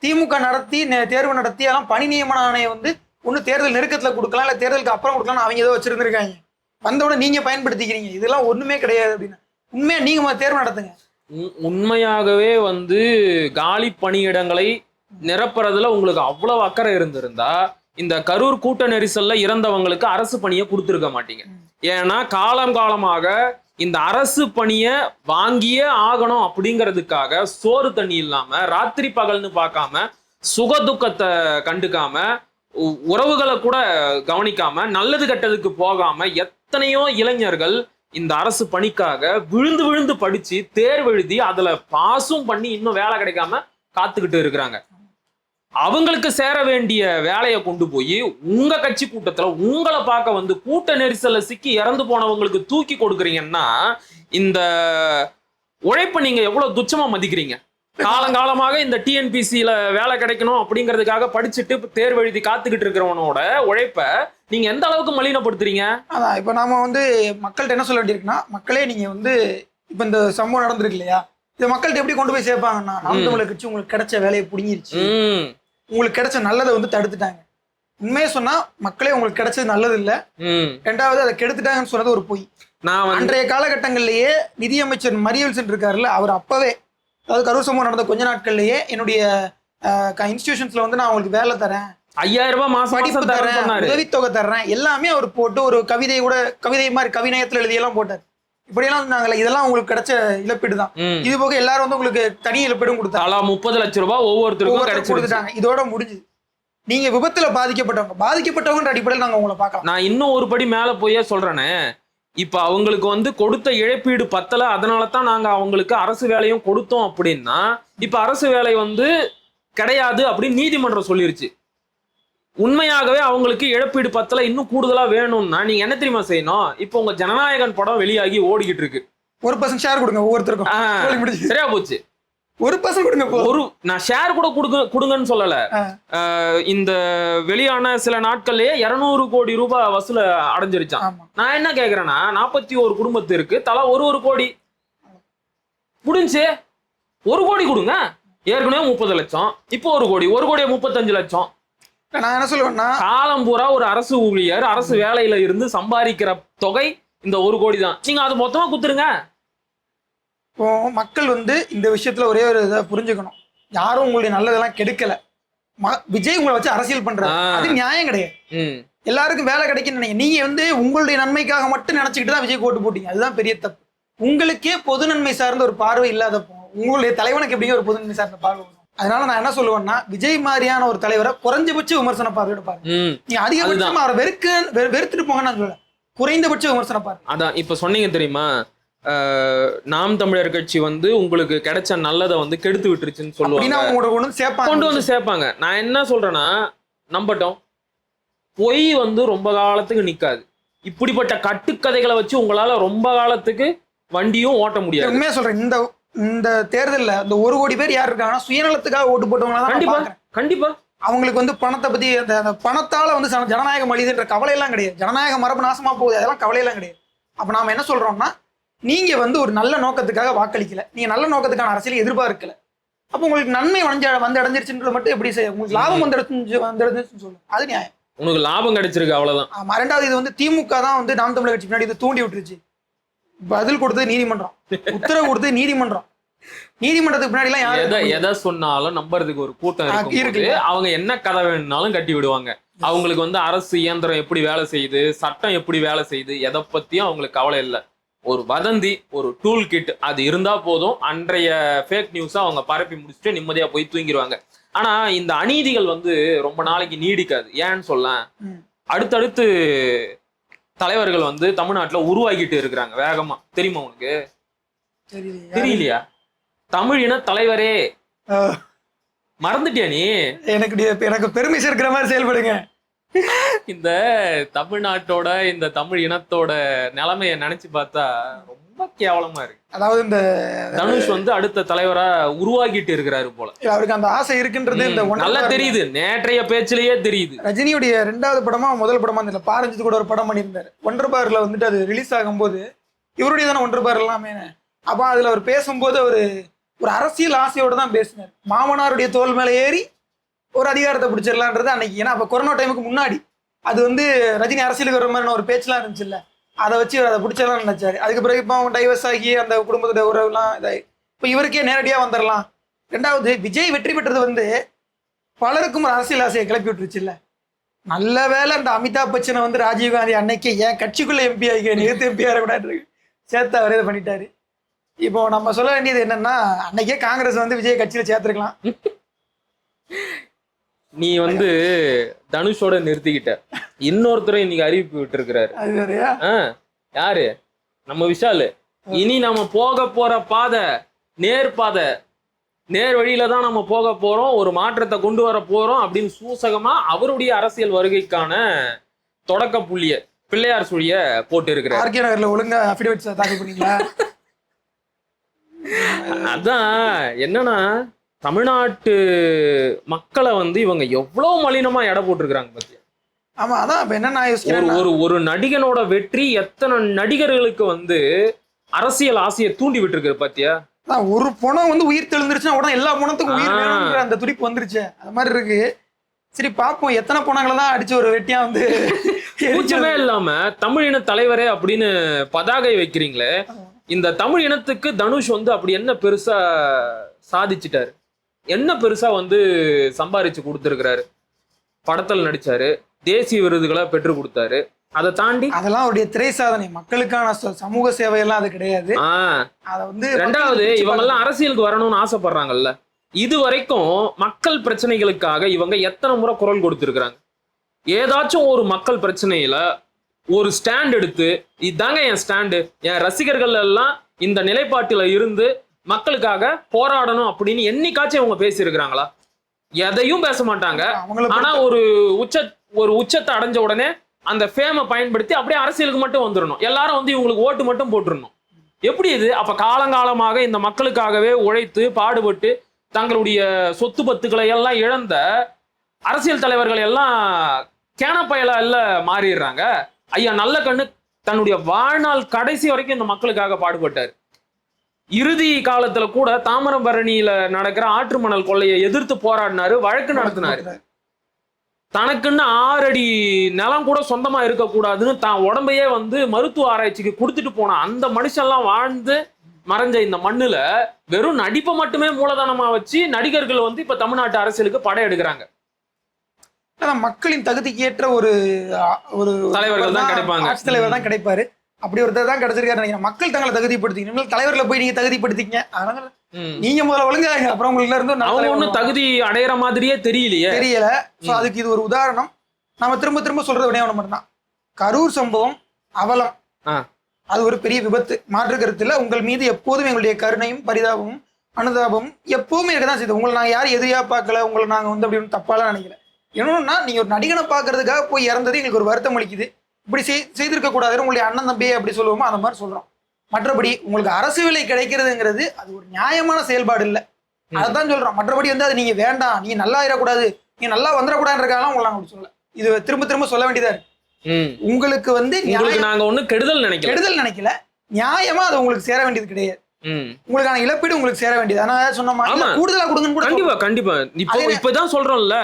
திமுக நடத்தி தேர்வு நடத்தி அதெல்லாம் பணி நியமன ஆணையை வந்து ஒண்ணு தேர்தல் நெருக்கத்துல கொடுக்கலாம், இல்ல தேர்தலுக்கு அப்புறம் கொடுக்கலாம். அவங்க ஏதோ வச்சிருந்திருக்காங்க, வந்தோட நீங்க பயன்படுத்திக்கிறீங்க. இதெல்லாம் ஒண்ணுமே கிடையாது அப்படின்னு. உண்மையா நீங்க தேர்வு நடத்துங்க. உண்மையாகவே வந்து காலி பணியிடங்களை நிரப்புறதுல உங்களுக்கு அவ்வளவு அக்கறை இருந்திருந்தா இந்த கரூர் கூட்ட நெரிசல்ல இறந்தவங்களுக்கு அரசு பணியை கொடுத்துருக்க மாட்டீங்க. ஏன்னா காலமாக இந்த அரசு பணியை வாங்கியே ஆகணும் அப்படிங்கிறதுக்காக சோறு தண்ணி இல்லாம ராத்திரி பகல்னு பார்க்காம சுகதுக்கத்தை கண்டுக்காம உறவுகளை கூட கவனிக்காம நல்லது கெட்டதுக்கு போகாம எத்தனையோ இளைஞர்கள் இந்த அரசு பணிக்காக விழுந்து படிச்சு தேர்வு எழுதி அதுல பாஸும் பண்ணி இன்னும் வேலை கிடைக்காம காத்துக்கிட்டு இருக்கிறாங்க. அவங்களுக்கு சேர வேண்டிய வேலையை கொண்டு போய் உங்க கட்சி கூட்டத்துல உங்களை பார்க்க வந்து கூட்ட நெரிசல்ல சிக்கி இறந்து போனவங்களுக்கு தூக்கி கொடுக்குறீங்கன்னா இந்த உழைப்பை நீங்க எவ்வளவு துச்சமா மதிக்கிறீங்க? காலங்காலமாக இந்த டிஎன்பிசியில வேலை கிடைக்கணும் அப்படிங்கிறதுக்காக படிச்சுட்டு தேர்வு எழுதி காத்துக்கிட்டு இருக்கிறவனோட உழைப்ப நீங்க எந்த அளவுக்கு மலினப்படுத்துறீங்க? அதான் இப்ப நாம வந்து மக்கள்கிட்ட என்ன சொல்ல வேண்டியிருக்குன்னா, மக்களே நீங்க வந்து இப்ப இந்த சம்பவம் நடந்திருக்கு இல்லையா, இதை மக்கள்கிட்ட எப்படி கொண்டு போய் சேர்ப்பாங்கன்னா, நாம் தமிழர் கட்சி உங்களுக்கு கிடைச்ச வேலையை புடுங்கிருச்சு, உங்களுக்கு கிடைச்ச நல்லதை வந்து தடுத்துட்டாங்க. உண்மையை சொன்னா மக்களே உங்களுக்கு கிடைச்சது நல்லது இல்ல, ரெண்டாவது அதை கெடுத்துட்டாங்கன்னு சொன்னது ஒரு பொய். அன்றைய காலகட்டங்கள்லயே நிதியமைச்சர் மரியல்சன் இருக்காருல்ல, அவர் அப்பவே, அதாவது கரூர் சம்பவம் நடந்த கொஞ்ச நாட்கள்லயே என்னுடைய இன்ஸ்டிடியூஷன்ஸ்ல வந்து நான் உங்களுக்கு வேலை தரேன், 5000 ரூபாய் மாசம் படிப்பு தரேன், உதவித்தொகை தர்றேன், எல்லாமே அவர் போட்டு ஒரு கவிதை மாதிரி கவிநயத்துல எழுதியெல்லாம் போட்டார். இப்படியெல்லாம் இருந்தாங்கல்ல, இதெல்லாம் உங்களுக்கு கிடைச்ச இழப்பீடு தான். இது போக எல்லாரும் வந்து உங்களுக்கு தனி இழப்பீடும் கொடுத்தாங்க. 30 லட்சம் ரூபாய் ஒவ்வொருத்தருக்கும் கொடுத்துட்டாங்க. இதோட முடிஞ்சு. நீங்க விபத்துல பாதிக்கப்பட்டவங்க அடிப்படையில் நாங்க உங்களை பார்க்கலாம். நான் இன்னும் ஒரு படி மேல போயே சொல்றேனே, இப்ப அவங்களுக்கு வந்து கொடுத்த இழப்பீடு பத்தல, அதனாலதான் நாங்க அவங்களுக்கு அரசு வேலையும் கொடுத்தோம் அப்படின்னா, இப்ப அரசு வேலை வந்து கிடையாது அப்படின்னு நீதிமன்றம் சொல்லிருச்சு. உண்மையாகவே அவங்களுக்கு இழப்பீடு பத்தல, இன்னும் கூடுதலா வேணும்னா நீங்க என்ன தெரியுமா செய்யணும்? இப்ப உங்க ஜனநாயகன் படம் வெளியாகி ஓடிக்கிட்டு இருக்கு. 1% ஷேர் கொடுங்க ஒவ்வொருத்தருக்கும். சரியா போச்சு. 1% கொடுங்க. நான் ஷேர் கூட கொடுங்கன்னு சொல்லல. இந்த வெளியான சில நாட்கள்லயே 200 கோடி ரூபாய் வசூல அடைஞ்சிருச்சான். நான் என்ன கேக்குறேன்னா, 41 குடும்பத்திற்கு தலா 1 கோடி. முடிஞ்சு 1 கோடி கொடுங்க. ஏற்கனவே 30 லட்சம், இப்போ 1 கோடி, 1 கோடியே 35 லட்சம். நான் என்ன சொல்லுவேன்னா, காலம் பூரா ஒரு அரசு ஊழியர் அரசு வேலையில இருந்து சம்பாதிக்கிற தொகை இந்த 1 கோடி தான். நீங்க அது மொத்தமா குத்துருங்க. இப்போ மக்கள் வந்து இந்த விஷயத்துல ஒரே ஒரு இதை புரிஞ்சுக்கணும். யாரும் உங்களுடைய நல்லதெல்லாம் கெடுக்கல. விஜய் உங்களை வச்சு அரசியல் பண்றாரு, அது நியாயம் கிடையாது. எல்லாருக்கும் வேலை கிடைக்குன்னு நினைக்க. நீங்க வந்து உங்களுடைய நன்மைக்காக மட்டும் நினைச்சுக்கிட்டு தான் விஜய் ஓட்டு போட்டீங்க. அதுதான் பெரிய தப்பு. உங்களுக்கே பொது நன்மை சார்ந்த ஒரு பார்வை இல்லாதப்போ உங்களுடைய தலைவனுக்கு எப்படிங்க ஒரு பொது நன்மை சார்ந்த பார்வை வரும்? அதனால நான் என்ன சொல்லுவேன்னா, விஜய் மாதிரியான ஒரு தலைவரை குறைஞ்சபட்ச விமர்சன பார்வையோட பாருங்க. நீங்க அதிகபட்சமா அவரை வெறுத்துட்டு போங்கன்னு நான் சொல்ல, குறைந்தபட்ச விமர்சன பார்வை. அதான் இப்ப சொன்னீங்க தெரியுமா, நாம் தமிழர் கட்சி வந்து உங்களுக்கு கிடைச்ச நல்லதை வந்து கெடுத்து விட்டுருச்சுன்னு சொல்லுவாங்க, கொண்டு வந்து சேர்ப்பாங்க. நான் என்ன சொல்றேன்னா, நம்பட்டும். பொய் வந்து ரொம்ப காலத்துக்கு நிக்காது. இப்படிப்பட்ட கட்டுக்கதைகளை வச்சு உங்களால ரொம்ப காலத்துக்கு வண்டியும் ஓட்ட முடியாது. உண்மையா சொல்றேன். இந்த தேர்தல்ல இந்த 1 கோடி பேர் யார் இருக்காங்கன்னா சுயநலத்துக்காக ஓட்டு போட்டவங்க. கண்டிப்பா கண்டிப்பா. அவங்களுக்கு வந்து பணத்தை பத்தி, அந்த பணத்தால வந்து ஜனநாயகம் அழிதுன்ற கவலை எல்லாம் கிடையாது. ஜனநாயக மரபு நாசமா போகுது, அதெல்லாம் கவலை எல்லாம் கிடையாது. அப்ப நாம என்ன சொல்றோம்னா, நீங்க வந்து ஒரு நல்ல நோக்கத்துக்காக வாக்களிக்கல, நீங்க நல்ல நோக்கத்துக்கான அரசியலை எதிர்பார்க்கல. அப்ப உங்களுக்கு நன்மை வந்து அடைஞ்சிருச்சுன்றது மட்டும் எப்படி செய்ய, உங்களுக்கு லாபம் வந்துடுச்சுன்னு சொல்லுங்க, அது நியாயம். உங்களுக்கு லாபம் கிடைச்சிருக்கு, அவ்வளவுதான். ஆமா. 2வது, இது வந்து திமுக தான் வந்து நாம் தமிழர் கட்சி பின்னாடி இதை தூண்டி விட்டுருச்சு. பதில் கொடுத்தது நீதிமன்றம், உத்தரவு கொடுத்தது நீதிமன்றம். நீதிமன்றத்துக்கு பின்னாடி எல்லாம் யாரும் எதை சொன்னாலும் நம்புறதுக்கு ஒரு கூட்டம் இருக்கு. அவங்க என்ன கதை வேணும்னாலும் கட்டி விடுவாங்க. அவங்களுக்கு வந்து அரசு இயந்திரம் எப்படி வேலை செய்யுது, சட்டம் எப்படி வேலை செய்யுது, எதை பத்தியும் அவங்களுக்கு கவலை இல்லை. ஒரு வதந்தி, ஒரு டூல் கிட் அது இருந்தா போதும். அன்றைய ஃபேக் நியூஸா அவங்க பரப்பி முடிச்சுட்டு நிம்மதியா போய் தூங்கிடுவாங்க. ஆனா இந்த அநீதிகள் வந்து ரொம்ப நாளைக்கு நீடிக்காது. ஏன்னு சொல்ல, அடுத்தடுத்து தலைவர்கள் வந்து தமிழ்நாட்டுல உருவாக்கிட்டு இருக்கிறாங்க வேகமா. தெரியுமா உனக்கு? தெரியலையா? தமிழ் இன தலைவரே மறந்துட்டியா நீ? எனக்கு பெருமை சேர்க்கிற மாதிரி செயல்படுங்க. இந்த தமிழ்நாட்டோட இந்த தமிழ் இனத்தோட நிலைமைய நினைச்சு பார்த்தா ரொம்ப கேவலமா இருக்கு. அதாவது இந்த தனுஷ் வந்து அடுத்த தலைவரா உருவாக்கிட்டு இருக்கிறாரு போல. அவருக்கு அந்த ஆசை இருக்குன்றது இந்த நல்லா தெரியுது, நேற்றைய பேச்சிலேயே தெரியுது. ரஜினியுடைய 2வது படமா முதல் படமா இந்த பாரஞ்சித்து கூட ஒரு படம் பண்ணியிருந்தாரு. ஒன்றரை பார்ல வந்துட்டு அது ரிலீஸ் ஆகும்போது இவருடைய தானே ஒன்றரை பார் எல்லாமே. அப்ப அதுல அவர் பேசும்போது ஒரு அரசியல் ஆசையோட தான் பேசினார். மாமனாருடைய தோல் மேல ஏறி ஒரு அதிகாரத்தை பிடிச்சிடலான்றது அன்னைக்கு. ஏன்னா அப்ப கொரோனா டைமுக்கு முன்னாடி அது வந்து ரஜினி அரசியலுக்கு வர மாதிரி ஒரு பேச்செல்லாம் இருந்துச்சு இல்ல, அதை வச்சு அதை பிடிச்சதான் நினைச்சாரு. அதுக்கு பிறகு இப்போ அவங்க டைவர்ஸ் ஆகி அந்த குடும்பத்தோட உறவுலாம் இதாகி இப்போ இவருக்கே நேரடியாக வந்துடலாம். 2வது, விஜய் வெற்றி பெற்றது வந்து பலருக்கும் ஒரு அரசியல் ஆசையை கிளப்பி விட்டுருச்சு இல்ல. நல்ல வேலை அந்த அமிதாப் பச்சனை வந்து ராஜீவ்காந்தி அன்னைக்கு என் கட்சிக்குள்ள எம்பி ஆகி நிறுத்து எம்பி ஆகக்கூடாது சேர்த்து அவரே இதை பண்ணிட்டாரு. இப்போ நம்ம சொல்ல வேண்டியது என்னன்னா, அன்னைக்கே காங்கிரஸ் வந்து விஜய் கட்சியில சேர்த்துருக்கலாம். நீ வந்து தனுஷோட நிறுத்திக்கிட்ட. இன்னொருத்தரை இன்னைக்கு அறிவிப்பு விட்டு இருக்கிறாரு. யாரு? நம்ம விஷாலு. இனி நம்ம போக போற பாதை நேர் பாதை, நேர் வழியில தான் நம்ம போக போறோம், ஒரு மாற்றத்தை கொண்டு வர போறோம் அப்படின்னு சூசகமா அவருடைய அரசியல் வருகைக்கான தொடக்க புள்ளிய பிள்ளையார் சுழிய போட்டு இருக்கிறார். ஆர்கே நகர்ல ஒழுங்கா அஃபிடவிட் தாக்கல் பண்ணீங்களா? அதான் என்னன்னா, தமிழ்நாட்டு மக்களை வந்து இவங்க எவ்வளவு மலினமா எடை போட்டிருக்கிறாங்க பத்தியா. ஆமா, அதான் என்ன ஒரு நடிகனோட வெற்றி எத்தனை நடிகர்களுக்கு வந்து அரசியல் ஆசையை தூண்டி விட்டுருக்கு பாத்தியா. ஒரு பணம் வந்து உயிர் தெளிந்துருச்சுன்னா உடனே எல்லா பணத்துக்கும் உயிர் வேணுங்கிற அந்த துடிப்பு வந்துருச்சு. அது மாதிரி இருக்கு. சரி பார்ப்போம் எத்தனை பணங்களை தான் அடிச்சு ஒரு வெட்டியா வந்து கூச்சமே இல்லாம தமிழ் இன தலைவரே அப்படின்னு பதாகை வைக்கிறீங்களே. இந்த தமிழ் இனத்துக்கு தனுஷ் வந்து அப்படி என்ன பெருசா சாதிச்சிட்டாரு, என்ன பெருசா வந்து சம்பாரிச்சு கொடுத்துருக்கிறாரு? படத்தில் நடிச்சாரு, தேசிய விருதுகளை பெற்று கொடுத்தாரு. அதை தாண்டி அதெல்லாம் அவருடைய திரை சாதனை, மக்களுக்கான சமூக சேவை எல்லாம் அது கிடையாது. அத வந்து 2வது, இவங்க எல்லாம் அரசியலுக்கு வரணும்னு ஆசைப்படுறாங்கல்ல. இது வரைக்கும் மக்கள் பிரச்சனைகளுக்காக இவங்க எத்தனை முறை குரல் கொடுத்துருக்குறாங்க. ஏதாச்சும் ஒரு மக்கள் பிரச்சனையில ஒரு ஸ்டாண்ட் எடுத்து, இதுதாங்க என் ஸ்டாண்டு, என் ரசிகர்கள் எல்லாம் இந்த நிலைப்பாட்டில இருந்து மக்களுக்காக போராடணும் அப்படின்னு என்னைக்காச்சும் அவங்க பேசியிருக்கிறாங்களா? எதையும் பேச மாட்டாங்க. ஆனா ஒரு உச்சத்தை அடைஞ்ச உடனே அந்த ஃபேமை பயன்படுத்தி அப்படியே அரசியலுக்கு மட்டும் வந்துடணும். எல்லாரும் வந்து இவங்களுக்கு ஓட்டு மட்டும் போட்டுடணும். எப்படி இது? அப்ப காலங்காலமாக இந்த மக்களுக்காகவே உழைத்து பாடுபட்டு தங்களுடைய சொத்து பத்துக்களை எல்லாம் இழந்த அரசியல் தலைவர்கள் எல்லாம் கேனப்பயலா எல்லாம் மாறிடுறாங்க. ஐயா நல்ல கண்ணு தன்னுடைய வாழ்நாள் கடைசி வரைக்கும் இந்த மக்களுக்காக பாடுபட்டார். இறுதி காலத்துல கூட தாமிரபரணியில நடக்கிற ஆற்று மணல் கொள்ளையை எதிர்த்து போராடினாரு, வழக்கு நடத்தினாரு. தனக்குன்னு 6 அடி நிலம் கூட சொந்தமா இருக்கக்கூடாதுன்னு தான் உடம்பையே வந்து மருத்துவ ஆராய்ச்சிக்கு கொடுத்துட்டு போன அந்த மனுஷன்லாம் வாழ்ந்து மறைஞ்ச இந்த மண்ணுல வெறும் நடிப்பை மட்டுமே மூலதனமா வச்சு நடிகர்கள் வந்து இப்ப தமிழ்நாட்டு அரசியலுக்கு படம் எடுக்கிறாங்க. மக்களின் தகுதிக்கு ஏற்ற ஒரு ஒரு தலைவர்கள் தான் கிடைப்பாங்க, ஆட்சி தலைவர் தான் கிடைப்பாரு. அப்படி ஒருத்தர் தான் கிடைச்சிருக்காரு நினைக்கிறேன். மக்கள் தங்களை தகுதிப்படுத்திக்கணும், தலைவர்களை போய் நீங்க தகுதிப்படுத்திக்க. அதனால நீங்க முதல்ல ஒழுங்கா அப்புறம் உங்களுக்கு இருந்து அவங்க ஒன்னும் தகுதி அடையிற மாதிரியே தெரியல. சோ அதுக்கு இது ஒரு உதாரணம். நம்ம திரும்ப திரும்ப சொல்றது விடயம் மட்டும்தான். கரூர் சம்பவம் அவலம், அது ஒரு பெரிய விபத்து, மாற்று கருத்துல. உங்கள் மீது எப்போதும் எங்களுடைய கருணையும் பரிதாபமும் அனுதாபமும் எப்பவுமே இருக்கதான் செய்யுது. உங்களை நாங்க யாரும் எதிரியா பார்க்கல, உங்களை நாங்க வந்து அப்படி தப்பாலாம் நினைக்கல. என்னன்னா நீங்க ஒரு நடிகனை பாக்குறதுக்காக போய் இறந்தது எங்களுக்கு ஒரு வருத்தம் அளிக்குது. இப்படி செய்திருக்க கூடாதுன்னு உங்களுடைய அண்ணன் தம்பியை அப்படி சொல்லுவோமோ அந்த மாதிரி சொல்றோம். மற்றபடி உங்களுக்கு அரசு வேலை கிடைக்கிறதுங்கிறது அது ஒரு நியாயமான செயல்பாடு இல்லை, அதான் சொல்றோம். மற்றபடி வந்து அது நீங்க வேண்டாம், நீங்க நல்லா ஆயிடக்கூடாது, நீங்க நல்லா வந்துடக்கூடாதுன்றக்காக உங்களை நாங்க அப்படி சொல்லல. இது திரும்ப திரும்ப சொல்ல வேண்டியதா இருக்கு. உங்களுக்கு வந்து நாங்க ஒண்ணு கெடுதல் நினைக்கல, நியாயமா அது உங்களுக்கு சேர வேண்டியது கிடையாது. உங்களுக்கான இழப்பீடு உங்களுக்கு சேர வேண்டியது. ஆனா சொன்னோமா கூடுதலா கொடுங்க. கண்டிப்பா இப்பதான் சொல்றோம்ல,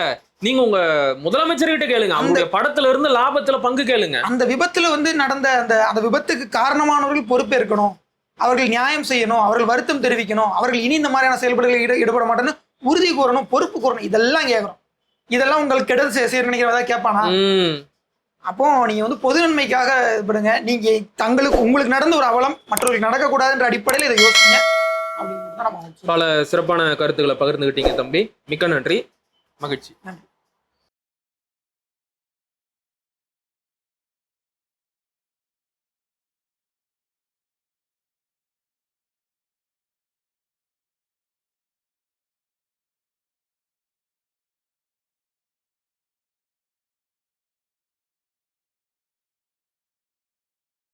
நீங்க உங்க முதலமைச்சர்கிட்ட கேளுங்க, அவங்களுடைய படத்துல இருந்து லாபத்துல பங்கு கேளுங்க. அந்த விபத்துல வந்து நடந்த அந்த விபத்துக்கு காரணமானவர்கள் பொறுப்பேற்கணும், அவர்கள் நியாயம் செய்யணும், அவர்கள் வருத்தம் தெரிவிக்கணும், அவர்கள் இனி இந்த மாதிரியான செயல்பாடுகளில் ஈடுபட மாட்டேன்னு உறுதி கூறணும், பொறுப்பு கூறணும். இதெல்லாம் கேட்கறோம். இதெல்லாம் உங்களுக்கு கெடுதல் செய்ய நினைக்கிறதா கேட்பானா? அப்போ நீங்க வந்து பொது நன்மைக்காக படுங்க. நீங்க உங்களுக்கு நடந்த ஒரு அவலம் மற்றவர்களுக்கு நடக்கக்கூடாதுன்ற அடிப்படையில் இதை யோசிங்க. அப்படின்னு பல சிறப்பான கருத்துக்களை பகிர்ந்துகிட்டீங்க தம்பி, மிக்க நன்றி, மகிழ்ச்சி. நன்றி.